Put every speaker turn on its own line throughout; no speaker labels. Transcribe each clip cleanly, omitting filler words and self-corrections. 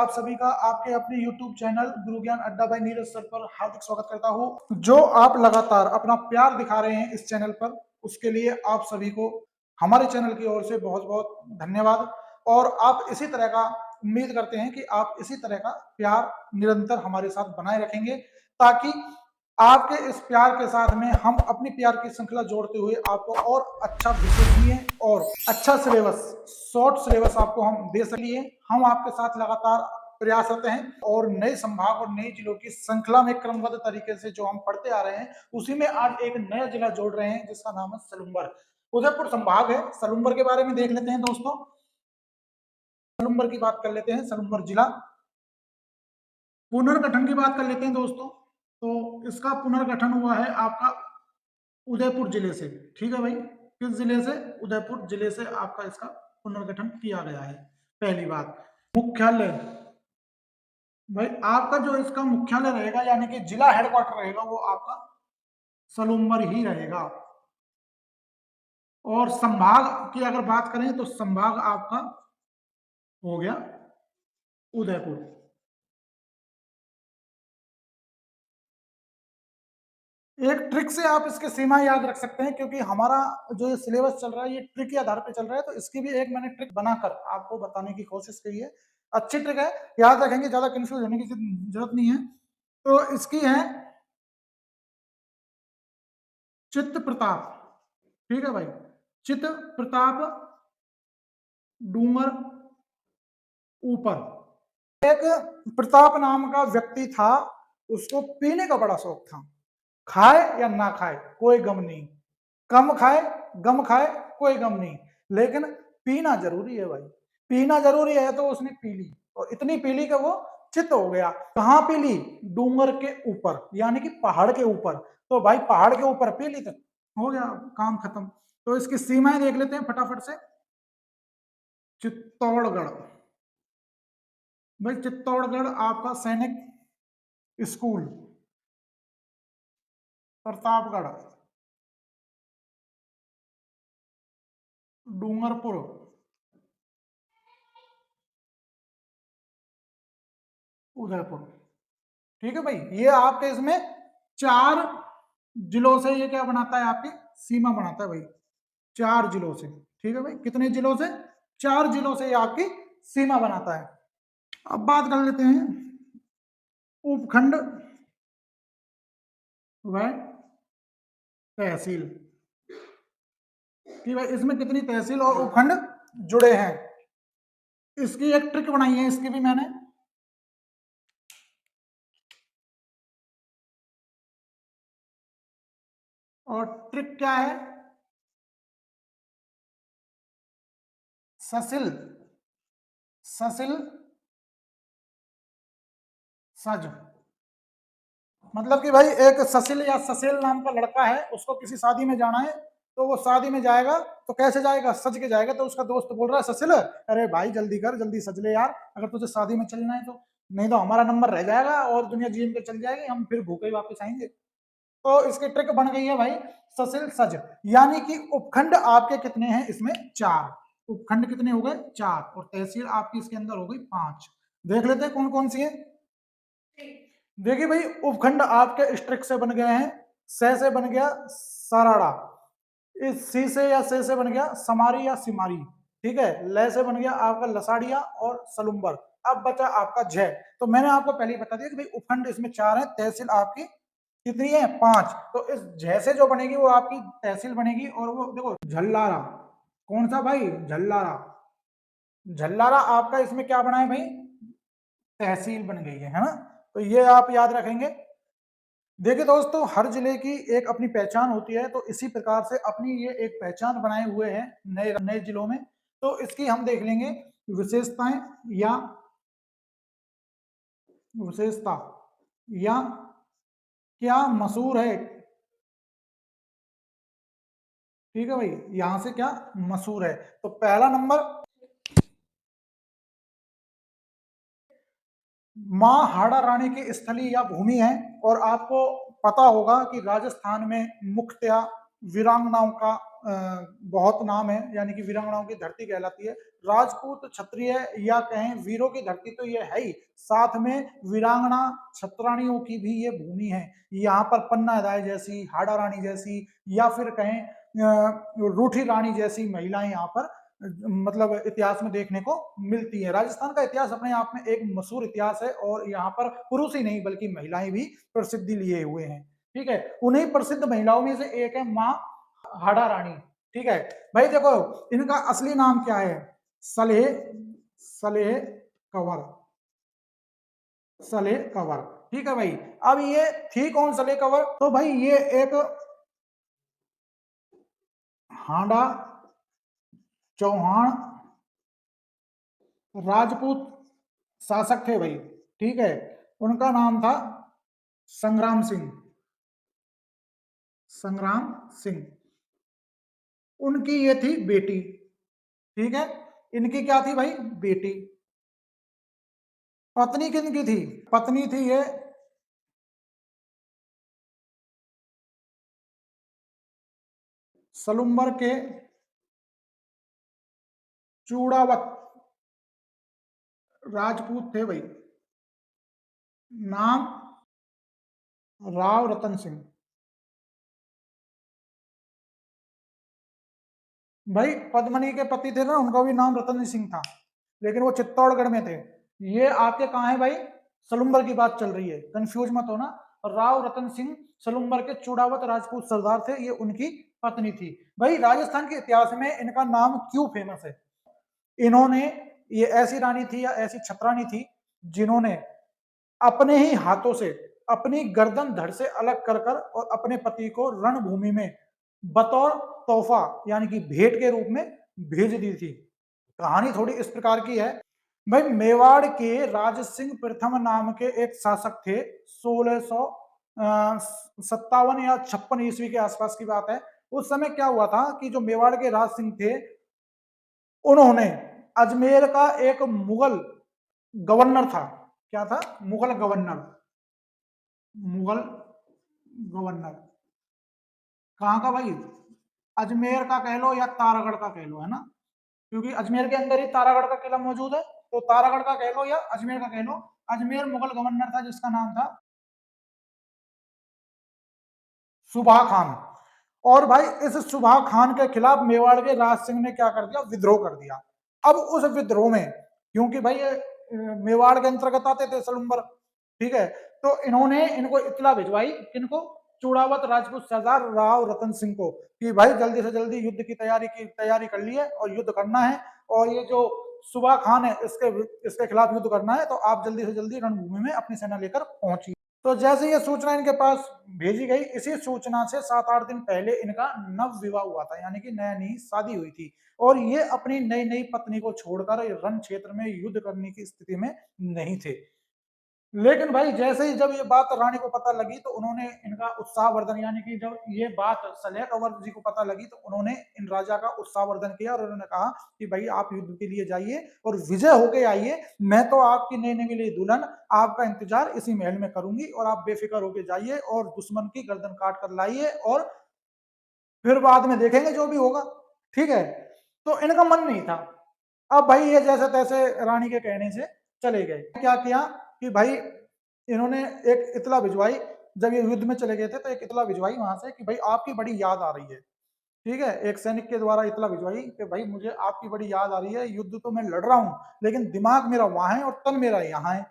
आप सभी का आपके अपने YouTube चैनल गुरु ज्ञान अड्डा बाय नीरज सर पर हार्दिक स्वागत करता हूं। जो आप लगातार अपना प्यार दिखा रहे हैं इस चैनल पर, उसके लिए आप सभी को हमारे चैनल की ओर से बहुत बहुत धन्यवाद। और आप इसी तरह का उम्मीद करते हैं कि आप इसी तरह का प्यार निरंतर हमारे साथ बनाए रखेंगे, ताकि आपके इस प्यार के साथ में हम अपनी प्यार की श्रृंखला जोड़ते हुए आपको और अच्छा विश्वसनीय और अच्छा सिलेबस, शॉर्ट सिलेबस आपको हम दे सकिए। हम आपके साथ लगातार प्रयासरत हैं और नए संभाग और नए जिलों की श्रृंखला में क्रमबद्ध तरीके से जो हम पढ़ते आ रहे हैं, उसी में आज एक नया जिला जोड़ रहे हैं जिसका नाम है सलुम्बर। उदयपुर संभाग है। सलुम्बर के बारे में देख लेते हैं दोस्तों। सलुम्बर की बात कर लेते हैं। सलुम्बर जिला पुनर्गठन की बात कर लेते हैं दोस्तों। तो इसका पुनर्गठन हुआ है आपका उदयपुर जिले से। ठीक है भाई, किस जिले से? उदयपुर जिले से आपका इसका पुनर्गठन किया गया है। पहली बात, मुख्यालय भाई आपका जो इसका मुख्यालय रहेगा, यानी कि जिला हेडक्वार्टर रहेगा, वो आपका सलुम्बर ही रहेगा। और संभाग की अगर बात करें तो संभाग आपका हो गया उदयपुर। एक ट्रिक से आप इसके सीमा याद रख सकते हैं, क्योंकि हमारा जो ये सिलेबस चल रहा है ये ट्रिक के आधार पर चल रहा है, तो इसकी भी एक मैंने ट्रिक बनाकर आपको बताने की कोशिश की है। अच्छी ट्रिक है, याद रखेंगे, ज्यादा कंफ्यूज होने की जरूरत नहीं है। तो इसकी है चित्त प्रताप। ठीक है भाई, चित्त प्रताप डूंगर ऊपर। एक प्रताप नाम का व्यक्ति था, उसको पीने का बड़ा शौक था। खाए या ना खाए कोई गम नहीं, कम खाए गम खाए कोई गम नहीं, लेकिन पीना जरूरी है भाई। पीना जरूरी है तो उसने पी ली, और इतनी पी ली कि वो चित्त हो गया। कहाँ पी ली? डूंगर के ऊपर, यानी कि पहाड़ के ऊपर। तो भाई पहाड़ के ऊपर पी ली तो हो गया, काम खत्म। तो इसकी सीमाएं देख लेते हैं फटाफट से। चित्तौड़गढ़ भाई, चित्तौड़गढ़ आपका सैनिक स्कूल। प्रतापगढ़, डूंगरपुर, उदयपुर। ठीक है भाई, ये आपके इसमें 4 जिलों से ये क्या बनाता है? आपकी सीमा बनाता है भाई, 4 जिलों से। ठीक है भाई, कितने जिलों से? 4 जिलों से ये आपकी सीमा बनाता है। अब बात कर लेते हैं उपखंड व तहसील कि भाई इसमें कितनी तहसील और उपखंड जुड़े हैं। इसकी एक ट्रिक बनाई है, इसकी भी मैंने। और ट्रिक क्या है? ससिल ससिल सज। मतलब कि भाई एक ससिल या ससेल नाम का लड़का है, उसको किसी शादी में जाना है, तो वो शादी में जाएगा तो कैसे जाएगा? सज के जाएगा। तो उसका दोस्त बोल रहा है ससिल, अरे भाई जल्दी कर, जल्दी सज ले यार, अगर तुझे शादी में चलना है तो, नहीं तो हमारा नंबर रह जाएगा और दुनिया जीन के चल जाएगी, हम फिर भूखे ही वापस आएंगे। तो इसकी ट्रिक बन गई है भाई ससिल सज। यानी कि उपखंड आपके कितने हैं इसमें? 4 उपखंड। कितने हो गए? 4। और तहसील आपकी इसके अंदर हो गई 5। देख लेते हैं कौन कौन सी है। देखिए भाई, उपखंड आपके स्ट्रिक से बन गए हैं। से बन गया सराड़ा, इस सी से या से बन गया समारी या सिमारी। ठीक है, ल से बन गया आपका लसाड़िया और सलुम्बर। अब बचा आपका झ। तो मैंने आपको पहले ही बता दिया कि भाई उपखंड इसमें 4 है, तहसील आपकी कितनी है? 5। तो इस झ से जो बनेगी वो आपकी तहसील बनेगी। और वो देखो झल्लारा, कौन सा भाई? झल्लारा। झल्लारा आपका इसमें क्या बना है भाई? तहसील बन गई है ना। तो ये आप याद रखेंगे। देखिए दोस्तों, हर जिले की एक अपनी पहचान होती है, तो इसी प्रकार से अपनी ये एक पहचान बनाए हुए हैं नए नए जिलों में। तो इसकी हम देख लेंगे विशेषताएं या विशेषता, या क्या मशहूर है। ठीक है भाई, यहां से क्या मशहूर है। तो पहला नंबर, मां हाड़ा रानी की स्थली या भूमि है। और आपको पता होगा कि राजस्थान में मुख्यतया वीरांगनाओं का बहुत नाम है, यानी कि वीरांगनाओं की धरती कहलाती है। राजपूत क्षत्रिय या कहें वीरों की धरती तो ये है ही, साथ में वीरांगना छत्राणियों की भी ये भूमि है। यहाँ पर पन्ना राय जैसी, हाड़ा रानी जैसी, या फिर कहें रूठी रानी जैसी महिलाएं यहाँ पर मतलब इतिहास में देखने को मिलती है। राजस्थान का इतिहास अपने आप में एक मशहूर इतिहास है, और यहाँ पर पुरुष ही नहीं बल्कि महिलाएं भी प्रसिद्धि लिए हुए हैं। ठीक है, उन्हीं प्रसिद्ध महिलाओं में से एक है माँ हाड़ा रानी। ठीक है भाई, देखो इनका असली नाम क्या है, Saleh Saleh Kanwar, Saleh Kanwar. ठीक है भाई, अब ये थी कौन सलेह कंवर, तो भाई ये एक हांडा चौहान राजपूत शासक थे भाई। ठीक है, उनका नाम था संग्राम सिंह, संग्राम सिंह। उनकी ये थी बेटी। ठीक है, इनकी क्या थी भाई, बेटी। पत्नी किनकी थी, पत्नी थी ये सलुम्बर के चूड़ावत राजपूत थे भाई, नाम राव रतन सिंह। भाई पद्मनी के पति थे ना, उनका भी नाम रतन सिंह था, लेकिन वो चित्तौड़गढ़ में थे। ये आपके कहाँ है भाई, सलुम्बर की बात चल रही है, कंफ्यूज मत होना। राव रतन सिंह सलुम्बर के चूड़ावत राजपूत सरदार थे, ये उनकी पत्नी थी। भाई राजस्थान के इतिहास में इनका नाम क्यों फेमस है, इन्होंने, ये ऐसी रानी थी या ऐसी छत्रानी थी जिन्होंने अपने ही हाथों से अपनी गर्दन धड़ से अलग कर कर और अपने पति को रणभूमि में बतौर तोहफा यानी कि भेंट के रूप में भेज दी थी। कहानी थोड़ी इस प्रकार की है भाई, मेवाड़ के राज सिंह प्रथम नाम के एक शासक थे, 1657 या 56 ईस्वी के आसपास की बात है। उस समय क्या हुआ था कि जो मेवाड़ के राज सिंह थे, उन्होंने अजमेर का एक मुगल गवर्नर था, क्या था, मुगल गवर्नर, मुगल गवर्नर कहाँ का भाई, अजमेर का कह लो या तारागढ़ का कह लो, है ना, क्योंकि अजमेर के अंदर ही तारागढ़ का किला मौजूद है, तो तारागढ़ का कह लो या अजमेर का कह लो। अजमेर मुगल गवर्नर था जिसका नाम था सुबह खान। और भाई इस सुबह खान के खिलाफ मेवाड़ के राज सिंह ने क्या कर दिया, विद्रोह कर दिया। अब उस विद्रोह में, क्योंकि भाई ये मेवाड़ के अंतर्गत आते थे सलुम्बर, ठीक है, तो इन्होंने इनको इत्तला भिजवाई, किनको, चूड़ावत राजपूत सरदार राव रतन सिंह को, कि भाई जल्दी से जल्दी युद्ध की तैयारी कर ली है और युद्ध करना है, और ये जो सुबह खान है इसके खिलाफ युद्ध करना है, तो आप जल्दी से जल्दी रणभूमि में अपनी सेना लेकर पहुंचिए। तो जैसे ये सूचना इनके पास भेजी गई, इसी सूचना से 7-8 दिन पहले इनका नव विवाह हुआ था, यानी कि नया नई शादी हुई थी, और ये अपनी नई नई पत्नी को छोड़कर रण क्षेत्र में युद्ध करने की स्थिति में नहीं थे। लेकिन भाई जैसे ही जब ये बात रानी को पता लगी, तो उन्होंने इनका उत्साहवर्धन, यानी कि जब ये बात सलेह कंवर जी को पता लगी, तो उन्होंने इन राजा का उत्साहवर्धन किया, और उन्होंने कहा कि भाई आप युद्ध के लिए जाइए और विजय होके आइए, मैं तो आपकी नई नई दुल्हन आपका इंतजार इसी महल में करूंगी, और आप बेफिक्र होके जाइए और दुश्मन की गर्दन काट कर लाइए, और फिर बाद में देखेंगे जो भी होगा। ठीक है, तो इनका मन नहीं था। अब भाई ये जैसे तैसे रानी के कहने से चले गए। क्या किया कि भाई इन्होंने एक इतला भिजवाई, जब ये युद्ध में चले गए थे तो एक इतला भिजवाई वहां से कि भाई आपकी बड़ी याद आ रही है। ठीक है, एक सैनिक के द्वारा इतला भिजवाई कि भाई मुझे आपकी बड़ी याद आ रही है, युद्ध तो मैं लड़ रहा हूँ लेकिन दिमाग मेरा वहां है और तन मेरा यहाँ है,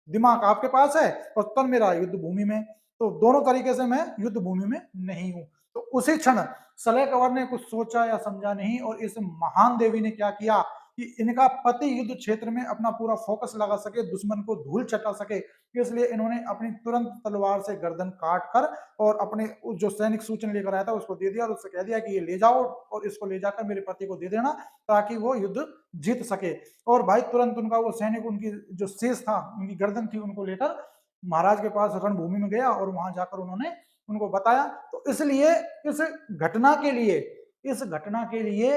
दिमाग आपके पास है और तन मेरा युद्ध भूमि में, तो दोनों तरीके से मैं युद्ध भूमि में नहीं हूँ। तो उसी क्षण सलेह कंवर ने कुछ सोचा या समझा नहीं, और इस महान देवी ने क्या किया कि इनका पति युद्ध क्षेत्र में अपना पूरा फोकस लगा सके, दुश्मन को धूल चटा सके, इसलिए इन्होंने अपनी तुरंत तलवार से गर्दन काट कर और अपने जो सैनिक सूचना लेकर आया था उसको दे दिया, और उससे कह दिया कि ये ले जाओ और इसको ले जाकर मेरे पति को दे देना ताकि वो युद्ध जीत सके। और भाई तुरंत उनका वो सैनिक, उनकी जो शेष था, उनकी गर्दन थी, उनको लेकर महाराज के पास रणभूमि में गया, और वहां जाकर उन्होंने उनको बताया। तो इसलिए इस घटना के लिए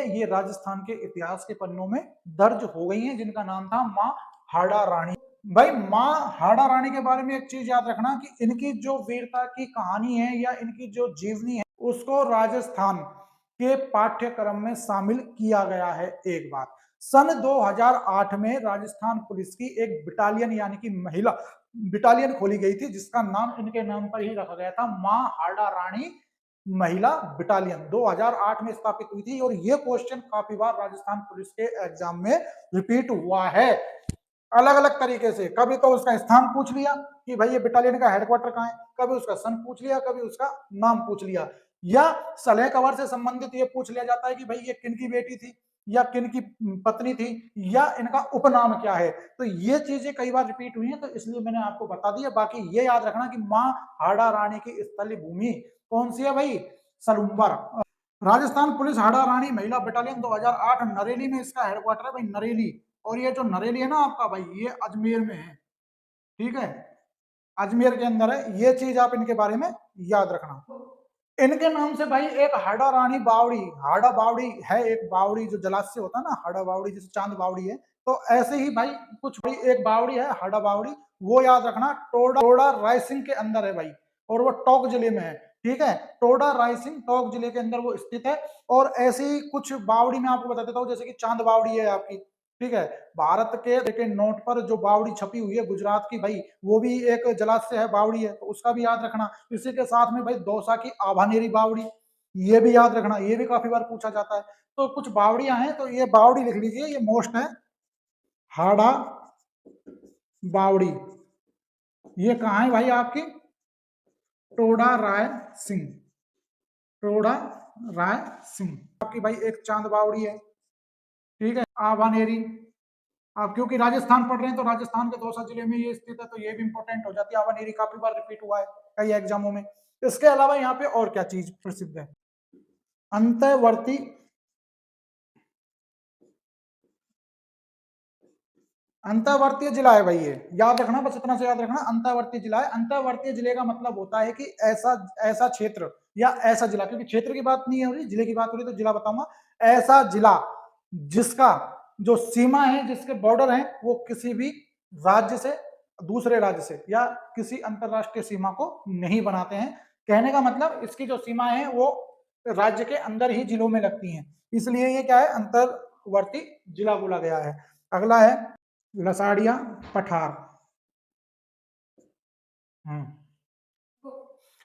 ये राजस्थान के इतिहास के पन्नों में दर्ज हो गई हैं, जिनका नाम था माँ हाड़ा रानी। भाई माँ हाड़ा रानी के बारे में एक चीज याद रखना कि इनकी जो वीरता की कहानी है या इनकी जो जीवनी है, उसको राजस्थान के पाठ्यक्रम में शामिल किया गया है। एक बात, सन 2008 में राजस्थान पुलिस की एक बटालियन यानी कि महिला बटालियन खोली गई थी, जिसका नाम इनके नाम पर ही रखा गया था, मां हाड़ा रानी महिला बटालियन। 2008 में स्थापित हुई थी और ये क्वेश्चन काफी बार राजस्थान पुलिस के एग्जाम में रिपीट हुआ है अलग अलग तरीके से। कभी तो उसका स्थान पूछ लिया कि भाई ये बटालियन का हेडक्वार्टर कहाँ है, कभी उसका सन पूछ लिया, कभी उसका नाम पूछ लिया, या सलह कवर से संबंधित ये पूछ लिया जाता है कि भाई ये किनकी बेटी थी या किनकी पत्नी थी या इनका उपनाम क्या है। तो ये चीजें कई बार रिपीट हुई हैं, तो इसलिए मैंने आपको बता दिया। बाकी ये याद रखना कि मां हाड़ा रानी की स्थलीय भूमि कौन सी है भाई, सलुम्बर। राजस्थान पुलिस हाड़ा रानी महिला बटालियन 2008 नरेली में इसका हेडक्वार्टर है भाई, नरेली। और ये जो नरेली है ना आपका भाई, ये अजमेर में है, ठीक है, अजमेर के अंदर है। ये चीज आप इनके बारे में याद रखना। इनके नाम से भाई एक हाड़ा रानी बावड़ी, हाड़ा बावड़ी है, एक बावड़ी जो जलाशय होता है ना, हाड़ा बावड़ी जैसे चांद बावड़ी है, तो ऐसे ही भाई कुछ भाई एक बावड़ी है हाड़ा बावड़ी, वो याद रखना। टोडा रायसिंह के अंदर है भाई, और वो टोंक जिले में है, ठीक है। टोडा रायसिंह टोंक जिले के अंदर वो स्थित है। और ऐसी ही कुछ बावड़ी मैं आपको बता देता हूँ, जैसे कि चांद बावड़ी है आपकी, ठीक है। भारत के नोट पर जो बावड़ी छपी हुई है गुजरात की भाई, वो भी एक जलाशय है, बावड़ी है, तो उसका भी याद रखना। इसी के साथ में भाई दौसा की आभानेरी बावड़ी, ये भी याद रखना, ये भी काफी बार पूछा जाता है। तो कुछ बावड़ियां हैं, तो ये बावड़ी लिख लीजिए, ये मोस्ट है, हाड़ा बावड़ी। ये कहाँ है भाई आपकी, टोडा राय सिंह, टोडा राय सिंह आपकी भाई एक चांद बावड़ी है, ठीक है। आभानेरी, आप क्योंकि राजस्थान पढ़ रहे हैं तो राजस्थान के दौसा जिले में ये स्थित है, तो ये भी इंपॉर्टेंट हो जाती है। आवानेरी काफी बार रिपीट हुआ है कई एग्जामों में। इसके अलावा यहाँ पे और क्या चीज प्रसिद्ध है, अंतर्वर्ती अंतर्वर्तीय जिला है भाई, ये याद रखना, बस इतना से याद रखना, अंतर्वर्तीय जिला है। अंतर्वर्तीय जिले का मतलब होता है कि ऐसा ऐसा क्षेत्र या ऐसा जिला, क्योंकि क्षेत्र की बात नहीं हो रही, जिले की बात हो रही, तो जिला बताऊंगा। ऐसा जिला जिसका जो सीमा है, जिसके बॉर्डर है, वो किसी भी राज्य से, दूसरे राज्य से या किसी अंतरराष्ट्रीय सीमा को नहीं बनाते हैं। कहने का मतलब इसकी जो सीमा है वो राज्य के अंदर ही जिलों में लगती हैं, इसलिए ये क्या है, अंतर्वर्ती जिला बोला गया है। अगला है लसाड़िया पठार।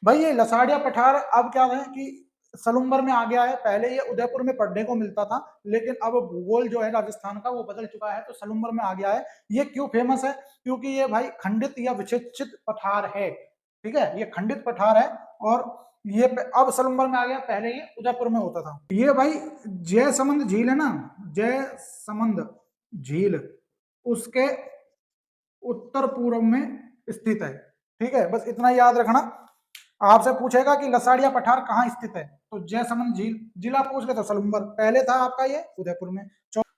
भाई ये लसाड़िया पठार अब क्या है कि सलुम्बर में आ गया है। पहले ये उदयपुर में पढ़ने को मिलता था, लेकिन अब भूगोल जो है राजस्थान का वो बदल चुका है, तो सलुम्बर में आ गया है। ये क्यों फेमस है, क्योंकि ये भाई खंडित या विक्षेपित पठार है, ठीक है, ये खंडित पठार है। और ये अब सलुम्बर में आ गया, पहले ये उदयपुर में होता था। ये भाई जयसमंद झील है ना, जयसमंद झील उसके उत्तर पूर्व में स्थित है, ठीक है, बस इतना याद रखना। आपसे पूछेगा कि लसाड़िया पठार कहाँ स्थित है, तो जयसमंद झील, जिला पूछ ले तो सलुम्बर, पहले था आपका ये उदयपुर में।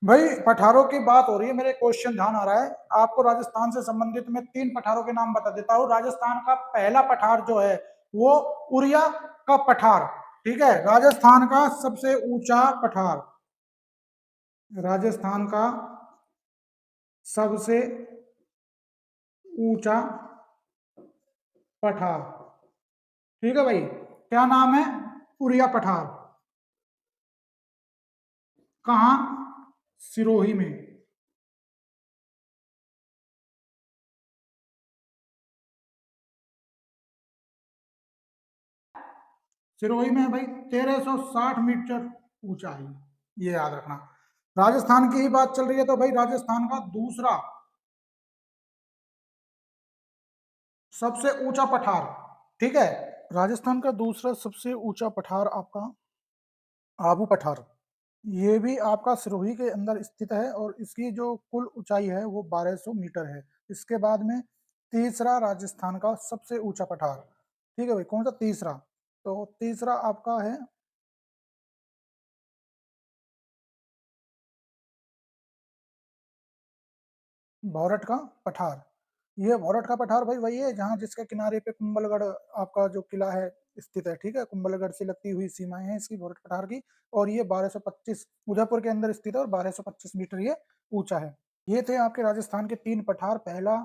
भाई पठारों की बात हो रही है, मेरे क्वेश्चन ध्यान आ रहा है आपको, राजस्थान से संबंधित मैं 3 पठारों के नाम बता देता हूँ। राजस्थान का पहला पठार जो है वो उरिया का पठार, ठीक है, राजस्थान का सबसे ऊंचा पठार, राजस्थान का सबसे ऊंचा पठार, ठीक है भाई, क्या नाम है, उरिया पठार। कहा, सिरोही में, सिरोही में है भाई, 1360 मीटर ऊंचा है, ये याद रखना। राजस्थान की ही बात चल रही है, तो भाई राजस्थान का दूसरा सबसे ऊंचा पठार, ठीक है, राजस्थान का दूसरा सबसे ऊंचा पठार आपका आबू पठार, ये भी आपका सिरोही के अंदर स्थित है, और इसकी जो कुल ऊंचाई है वो 1200 मीटर है। इसके बाद में तीसरा राजस्थान का सबसे ऊंचा पठार, ठीक है भाई, कौन सा तीसरा, तो तीसरा आपका है भौरट का पठार। ये भौरट का पठार भाई वही है जहाँ जिसके किनारे पे कुंभलगढ़ आपका जो किला है स्थित है, ठीक है, कुंभलगढ़ से लगती हुई सीमाएं हैं इसकी भौरट पठार की। और ये 1225 उदयपुर के अंदर स्थित है, और 1225 मीटर ये ऊंचा है। ये थे आपके राजस्थान के 3 पठार, पहला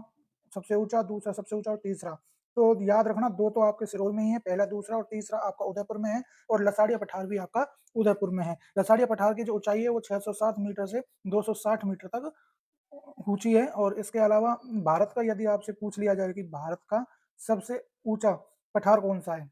सबसे ऊंचा, दूसरा सबसे ऊंचा और तीसरा। तो याद रखना, दो तो आपके सिरोल में ही है, पहला, दूसरा और तीसरा आपका उदयपुर में है, और लसाड़िया पठार भी आपका उदयपुर में है। लसाड़िया पठार की जो ऊंचाई है वो 607 मीटर से 260 मीटर तक ऊंची है। और इसके अलावा भारत का यदि आपसे पूछ लिया जाए कि भारत का सबसे ऊंचा पठार कौन सा है,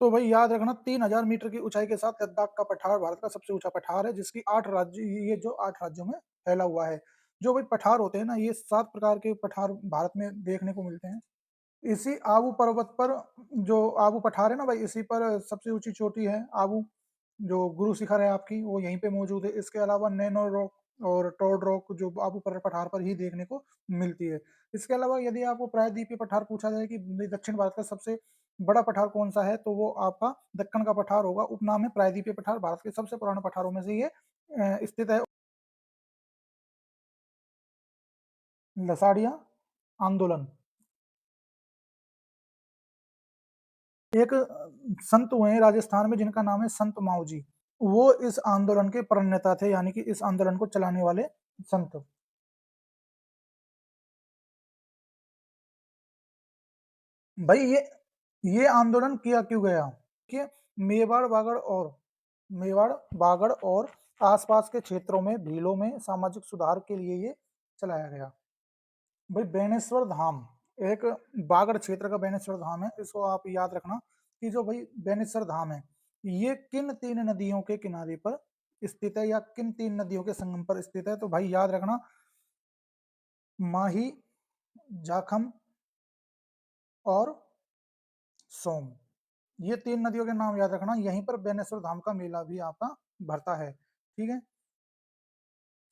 तो भाई याद रखना 3000 मीटर की ऊंचाई के साथ लद्दाख का पठार भारत का सबसे ऊंचा पठार है, जिसकी 8 राज्य, ये जो 8 राज्यों में फैला हुआ है। जो भाई पठार होते हैं ना, ये 7 प्रकार के पठार भारत में देखने को मिलते हैं। इसी आबू पर्वत पर, जो आबू पठार है ना भाई, इसी पर सबसे ऊंची चोटी है आबू, जो गुरु शिखर है आपकी, वो यहीं पे मौजूद है। इसके अलावा नैनो रॉक और टोड रॉक जो आबू पठार पर ही देखने को मिलती है। इसके अलावा यदि आपको प्रायद्वीपीय पठार पूछा जाए कि दक्षिण भारत का सबसे बड़ा पठार कौन सा है, तो वो आपका दक्कन का पठार होगा। उपनाम है प्रायद्वीपीय पठार, भारत के सबसे पुराने पठारों में से ये स्थित है। लसाड़िया आंदोलन, एक संत हुए हैं राजस्थान में जिनका नाम है संत मावजी, वो इस आंदोलन के प्रणेता थे, यानी कि इस आंदोलन को चलाने वाले संत। भाई ये आंदोलन किया क्यों गया कि मेवाड़ बागड़ और मेवाड़ बागड़ और आसपास के क्षेत्रों में भीलों में सामाजिक सुधार के लिए ये चलाया गया। भाई बेनेश्वर धाम, एक बागड़ क्षेत्र का बेनेश्वर धाम है, इसको आप याद रखना कि जो भाई बेनेश्वर धाम है, ये किन 3 नदियों के किनारे पर स्थित है, या किन 3 नदियों के संगम पर स्थित है, तो भाई याद रखना माही, जाखम और सोम, ये 3 नदियों के नाम याद रखना। यहीं पर बेनेश्वर धाम का मेला भी आपका भरता है, ठीक है।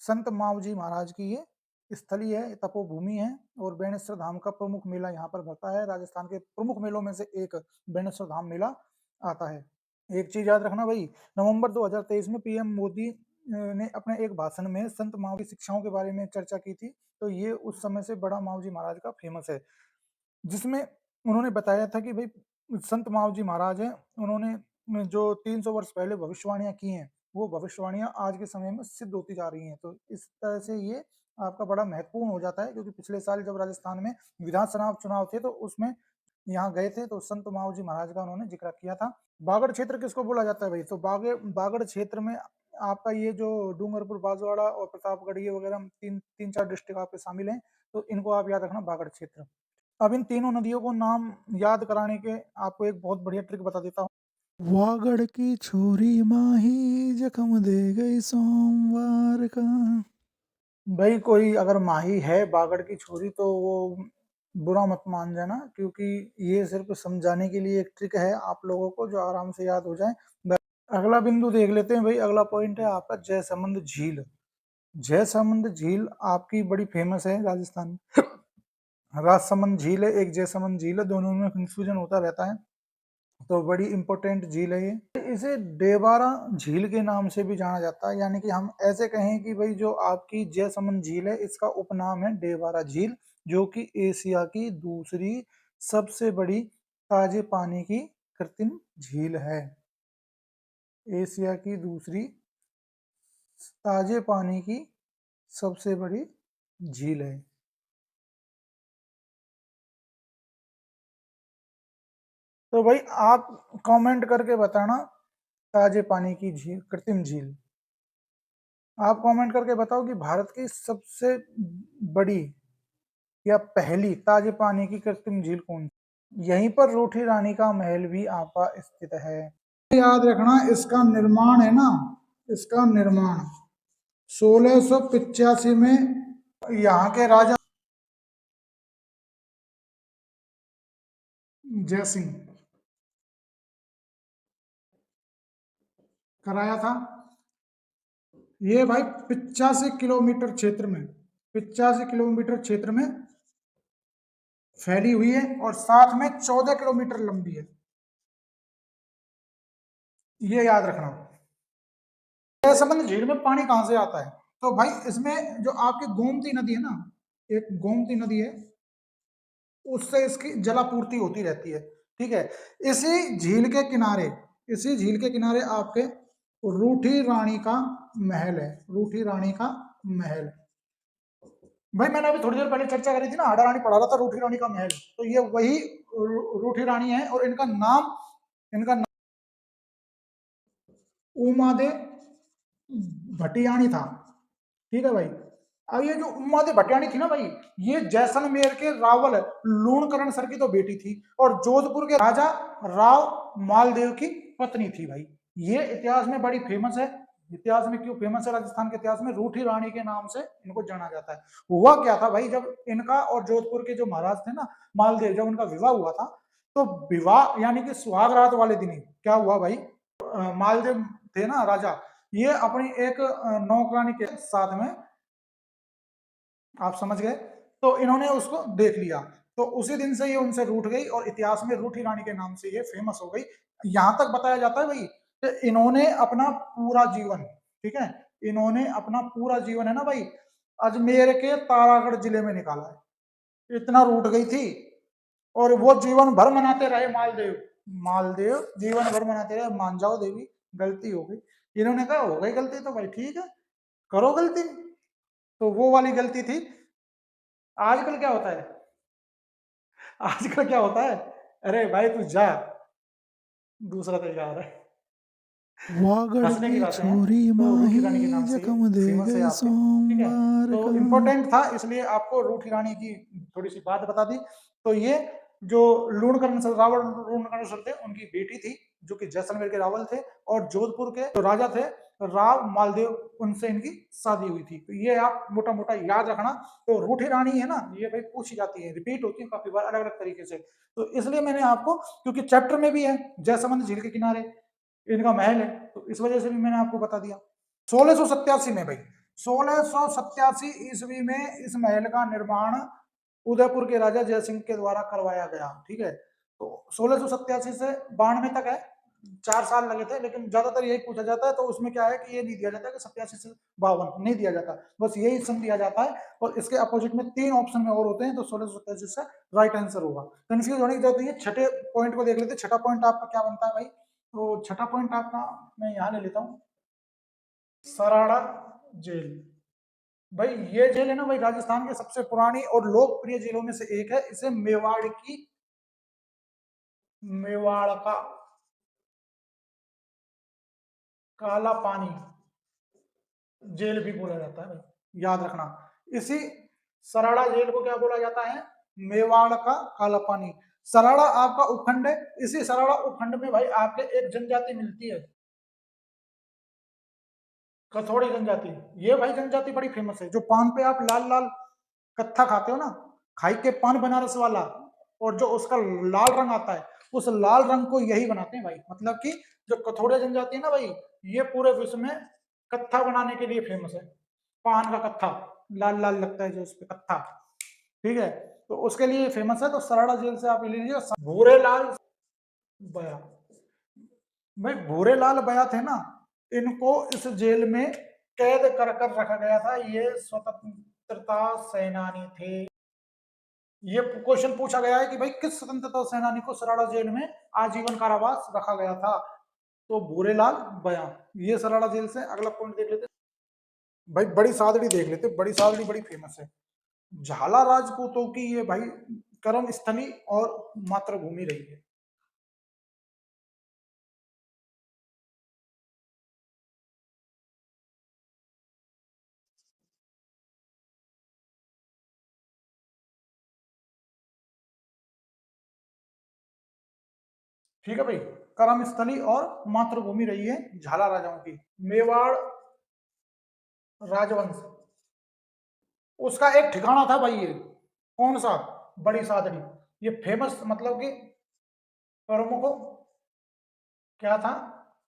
संत मावजी महाराज की ये स्थली है, तपोभूमि है, और बेनेश्वर धाम का प्रमुख मेला यहाँ पर भरता है। राजस्थान के प्रमुख मेलों में से एक बेनेश्वर धाम मेला आता है। एक चीज याद रखना भाई, नवंबर 2023 में पीएम मोदी ने अपने एक भाषण में संत माव की शिक्षाओं के बारे में चर्चा की थी। तो ये उस समय से बड़ा मावजी महाराज का फेमस है, जिसमें उन्होंने बताया था कि भाई संत मावजी महाराज हैं, उन्होंने जो 300 वर्ष पहले भविष्यवाणियां की हैं, वो भविष्यवाणियां आज के समय में सिद्ध होती जा रही हैं। तो इस तरह से ये आपका बड़ा महत्वपूर्ण हो जाता है, क्योंकि पिछले साल जब राजस्थान में विधानसभा चुनाव थे, तो उसमें यहाँ गए थे, तो संत मावजी महाराज का उन्होंने जिक्र किया था। बागड़ क्षेत्र किसको बोला जाता है भाई, तो बागड़ क्षेत्र में आपका ये जो डूंगरपुर, बांसवाड़ा और प्रतापगढ़, ये वगैरह तीन तीन चार डिस्ट्रिक्ट आपके शामिल हैं, तो इनको आप याद रखना, बागड़ क्षेत्र। अब इन तीनों नदियों को नाम याद कराने के आपको एक बहुत बढ़िया ट्रिक बता देता हूँ। वागड़ की छोरी माही जख्म दे गई सोमवार का। भाई कोई अगर माही है बागड़ की छोरी, तो वो बुरा मत मान जाना, क्योंकि ये सिर्फ समझाने के लिए एक ट्रिक है आप लोगों को, जो आराम से याद हो जाए। अगला बिंदु देख लेते हैं भाई, अगला पॉइंट है आपका जयसमंद झील। जयसमंद झील आपकी बड़ी फेमस है राजस्थान में। राजसमंद झील है, एक जयसमंद झील है, दोनों में कंफ्यूजन होता रहता है, तो बड़ी इंपॉर्टेंट झील है ये। इसे डेबारा झील के नाम से भी जाना जाता है, यानी कि हम ऐसे कहें कि भाई जो आपकी जयसमंद झील है, इसका उपनाम है डेबारा झील, जो कि एशिया की दूसरी सबसे बड़ी ताजे पानी की कृत्रिम झील है। एशिया की दूसरी ताजे पानी की सबसे बड़ी झील है। तो भाई आप कमेंट करके बताना, ताजे पानी की झील, कृत्रिम झील, आप कमेंट करके बताओ कि भारत की सबसे बड़ी या पहली ताजे पानी की कृत्रिम झील कौन सी। यहीं पर रूठी रानी का महल भी आपका स्थित है। याद रखना, इसका निर्माण है ना, इसका निर्माण 1685 में यहाँ के राजा जयसिंह कराया था। ये भाई 85 किलोमीटर क्षेत्र में, 85 किलोमीटर क्षेत्र में फैली हुई है, और साथ में 14 किलोमीटर लंबी है, ये याद रखना। जयसमंद झील में पानी कहां से आता है, तो भाई इसमें जो आपकी गोमती नदी है ना, एक गोमती नदी है, उससे इसकी जलापूर्ति होती रहती है, ठीक है। इसी झील के किनारे, इसी झील के किनारे आपके रूठी रानी का महल है, रूठी रानी का महल। भाई मैंने अभी थोड़ी देर पहले चर्चा करी थी ना, हाड़ा रानी पढ़ा रहा था रूठी रानी का महल, तो ये वही रूठी रानी है और इनका नाम उमादे भटियाणी था। ठीक है भाई। अब ये जो उमादे भटियाणी थी ना भाई, ये जैसलमेर के रावल लूणकरण सर की तो बेटी थी और जोधपुर के राजा राव मालदेव की पत्नी थी भाई। ये इतिहास में बड़ी फेमस है। इतिहास में क्यों फेमस है? राजस्थान के इतिहास में रूठी रानी के नाम से इनको जाना जाता है। हुआ क्या था भाई, जब इनका और जोधपुर के जो महाराज थे ना मालदेव, जब उनका विवाह हुआ था, तो विवाह यानी कि सुहाग रात वाले दिन ही क्या हुआ भाई, मालदेव थे ना राजा, ये अपनी एक नौकरानी के साथ में, आप समझ गए, तो इन्होंने उसको देख लिया, तो उसी दिन से ये उनसे रूठ गई और इतिहास में रूठी रानी के नाम से ये फेमस हो गई। यहां तक बताया जाता है भाई कि इन्होंने अपना पूरा जीवन, ठीक है, इन्होंने अपना पूरा जीवन है ना भाई अजमेर के तारागढ़ जिले में निकाला है। इतना रूठ गई थी और वो जीवन भर मनाते रहे मालदेव, मालदेव जीवन भर मनाते रहे, मान जाओ देवी गलती हो गई। इन्होंने कहा हो गई गलती तो भाई ठीक है, करो गलती। तो वो वाली गलती थी। आजकल क्या होता है, आजकल क्या होता है, अरे भाई तू जा, दूसरा तैयार है,
वागड़
हंसने की
की
बातें हैं।
छोरी
तो रूठी रानी के
माही
नाम से ये
जख्म दे
फेमस है
गए
आपके, ठीक है।
सोमवार
तो
का।
इम्पोर्टेंट था इसलिए आपको रूठी रानी की थोड़ी सी बात बता दी। तो ये जो लूणकरण रावण लूणकरण थे उनकी बेटी थी, जो कि जैसलमेर के रावल थे, और जोधपुर के जो राजा थे राव मालदेव, उनसे इनकी शादी हुई थी। तो ये आप मोटा मोटा याद रखना। तो रूठी रानी है ना, ये भाई पूछी जाती है, रिपीट होती है काफी बार अलग अलग तरीके से। तो इसलिए मैंने आपको, क्योंकि चैप्टर में भी है जयसमंद झील के किनारे इनका महल है, तो इस वजह से भी मैंने आपको बता दिया। 1687 में भाई, 1687 ईस्वी में इस महल का निर्माण उदयपुर के राजा जयसिंह के द्वारा करवाया गया। ठीक है, तो 1687 से 92 तक है, 4 साल लगे थे, लेकिन ज्यादातर यही पूछा जाता है, तो उसमें क्या है कि ये नहीं दिया जाता कि 87 से 52 नहीं दिया जाता, बस यही सन दिया जाता है। और इसके अपोजिट में 3 ऑप्शन में और होते हैं, तो 1687 से राइट आंसर होगा। कंफ्यूज होने की जरूरत नहीं है। छठे पॉइंट को देख लेते, छठा पॉइंट आपका क्या बनता है भाई, तो छठा पॉइंट आपका मैं यहाँ ले लेता हूँ, सराड़ा जेल। भाई ये जेल है ना भाई, राजस्थान की सबसे पुरानी और लोकप्रिय जेलों में से एक है। इसे मेवाड़ का काला पानी जेल भी बोला जाता है भाई, याद रखना। इसी सराड़ा जेल को क्या बोला जाता है, मेवाड़ का काला पानी। सराड़ा आपका उपखंड है, इसी सराड़ा उपखंड में भाई आपके एक जनजाति मिलती है, कथोड़ी जनजाति। ये भाई जनजाति बड़ी फेमस है, जो पान पे आप लाल लाल कत्था खाते हो ना, खाई के पान बनारस वाला, और जो उसका लाल रंग आता है, उस लाल रंग को यही बनाते हैं भाई। मतलब कि जो कथोड़े जनजाति है ना भाई, ये पूरे विश्व में कत्था बनाने के लिए फेमस है। पान का कत्था लाल लाल लगता है जो उस पे कत्था, ठीक है, तो उसके लिए फेमस है। तो सराड़ा जेल से आप ले लीजिए भूरे लाल बया। भाई भूरे लाल बया थे ना, इनको इस जेल में कैद कर कर रखा गया था। ये स्वतंत्रता सेनानी थे। ये क्वेश्चन पूछा गया है कि भाई किस स्वतंत्रता सेनानी को सराड़ा जेल में आजीवन कारावास रखा गया था, तो भूरेलाल बयां। ये सराड़ा जेल से अगला पॉइंट देख लेते भाई, बड़ी सादड़ी देख लेते। बड़ी सादड़ी बड़ी फेमस है, झाला राजपूतों की ये भाई कर्म स्थली और मातृभूमि रही है। ठीक है भाई, कर्म स्थली और मातृभूमि रही है झाला राजाओं की। मेवाड़ राजवंश, उसका एक ठिकाना था भाई, ये कौन सा, बड़ी सादड़ी। ये फेमस मतलब कि प्रमुख क्या था,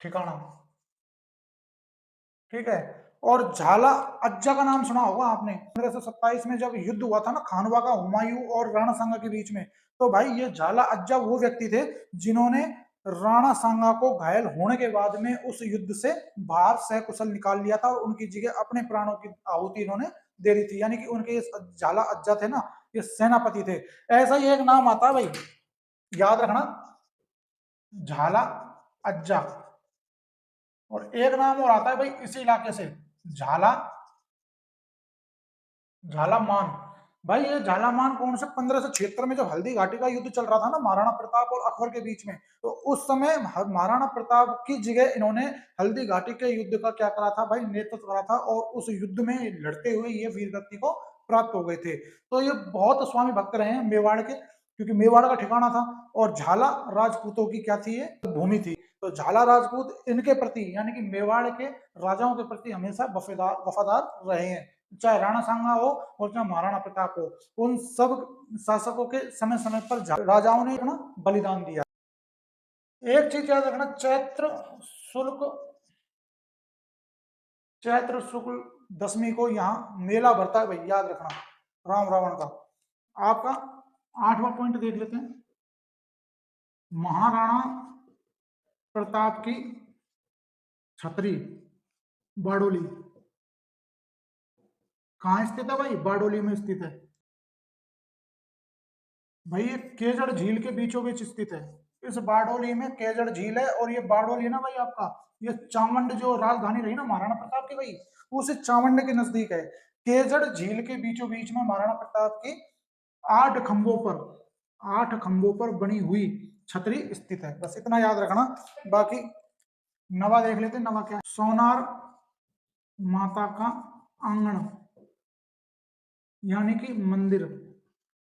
ठिकाना, ठीक है। और झाला अज्जा का नाम सुना होगा आपने, 1527 में जब युद्ध हुआ था ना खानवा का हुमायूं और राणा सांगा के बीच में, तो भाई ये झाला अज्जा वो व्यक्ति थे जिन्होंने राणा सांगा को घायल होने के बाद में उस युद्ध से बाहर सकुशल निकाल लिया था, और उनकी जगह अपने प्राणों की आहुति इन्होंने दे दी थी। यानी कि उनके झाला अज्जा थे ना, ये सेनापति थे। ऐसा ही एक नाम आता है भाई, याद रखना, झाला अज्जा। और एक नाम और आता है भाई इसी इलाके से, झाला झालामान, भाई ये झालामान कौन से 1576 में जो हल्दी घाटी का युद्ध चल रहा था ना महाराणा प्रताप और अकबर के बीच में, तो उस समय महाराणा प्रताप की जगह इन्होंने हल्दी घाटी के युद्ध का क्या करा था भाई, नेतृत्व करा था और उस युद्ध में लड़ते हुए ये वीर गति को प्राप्त हो गए थे। तो ये बहुत स्वामी भक्त रहे हैं मेवाड़ के, क्योंकि मेवाड़ का ठिकाना था और झाला राजपूतों की क्या थी, ये भूमि थी। तो झाला राजपूत इनके प्रति यानी कि मेवाड़ के राजाओं के प्रति हमेशा वफादार वफादार रहे हैं, चाहे राणा सांगा हो और चाहे महाराणा प्रताप हो, उन सब शासकों के समय समय पर राजाओं ने अपना बलिदान दिया। एक चीज याद रखना, शुल्क चैत्र शुक्ल दशमी को यहाँ मेला भरता है भाई, याद रखना, राम रावण का। आपका 8वां पॉइंट देख लेते हैं, महाराणा प्रताप की छतरी बारडोली कहाँ स्थित है भाई, बारडोली में स्थित है भाई, ये केजड़ झील के बीचों बीच स्थित है। इस बारडोली में केजड़ झील है और ये बारडोली है ना भाई आपका, ये चावंड जो राजधानी रही ना महाराणा प्रताप की भाई, उस चावंड के नजदीक है। केजड़ झील के बीचों बीच में महाराणा प्रताप की 8 खंभों पर बनी हुई छतरी स्थित है, बस इतना याद रखना। बाकी नवा देख लेते हैं, नवा क्या है, सोनार माता का आंगन यानी कि मंदिर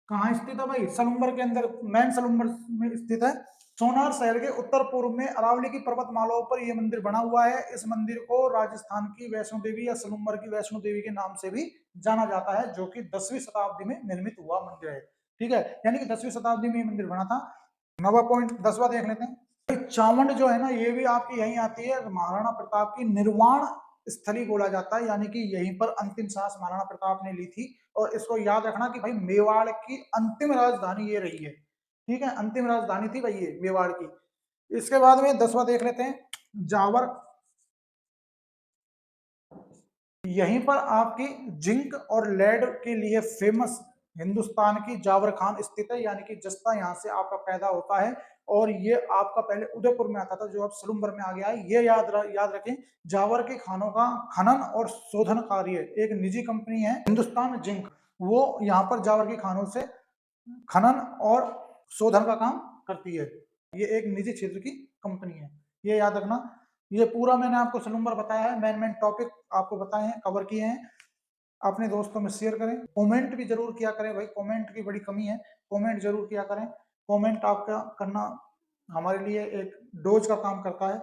कहाँ स्थित है भाई, सलुम्बर के अंदर, मैन सलुम्बर में स्थित है। सोनार शहर के उत्तर पूर्व में अरावली की पर्वतमालाओं पर यह मंदिर बना हुआ है। इस मंदिर को राजस्थान की वैष्णो देवी या सलुम्बर की वैष्णो देवी के नाम से भी जाना जाता है, जो कि 10वीं शताब्दी में निर्मित हुआ मंदिर है। ठीक है, यानी कि 10वीं शताब्दी में ये मंदिर बना था। नवा पॉइंट 10वां देख लेते हैं, चावंड जो है ना ये भी आपकी यही आती है, महाराणा प्रताप की निर्वाण स्थली बोला जाता है, यानी कि यहीं पर अंतिम सांस महाराणा प्रताप ने ली थी। और इसको याद रखना कि भाई मेवाड़ की अंतिम राजधानी ये रही है, ठीक है, अंतिम राजधानी थी भाई ये मेवाड़ की। इसके बाद में 10वां देख लेते हैं, जावर, यहीं पर आपकी जिंक और लेड के लिए फेमस हिंदुस्तान की जावर खान स्थित है, यानी कि जस्ता यहाँ से आपका पैदा होता है और ये आपका पहले उदयपुर में आता था जो अब सलुम्बर में आ गया है। ये याद रखें, जावर के खानों का खनन और शोधन कार्य एक निजी कंपनी है हिंदुस्तान जिंक, वो यहाँ पर जावर के खानों से खनन और शोधन का काम करती है। ये एक निजी क्षेत्र की कंपनी है, ये याद रखना। ये पूरा मैंने आपको सलुम्बर बताया है, मेन टॉपिक आपको बताए हैं, कवर किए हैं। अपने दोस्तों में शेयर करें, कमेंट भी जरूर किया करें भाई, कमेंट की बड़ी कमी है, कमेंट जरूर किया करें। कमेंट आपका करना हमारे लिए एक डोज का काम करता है।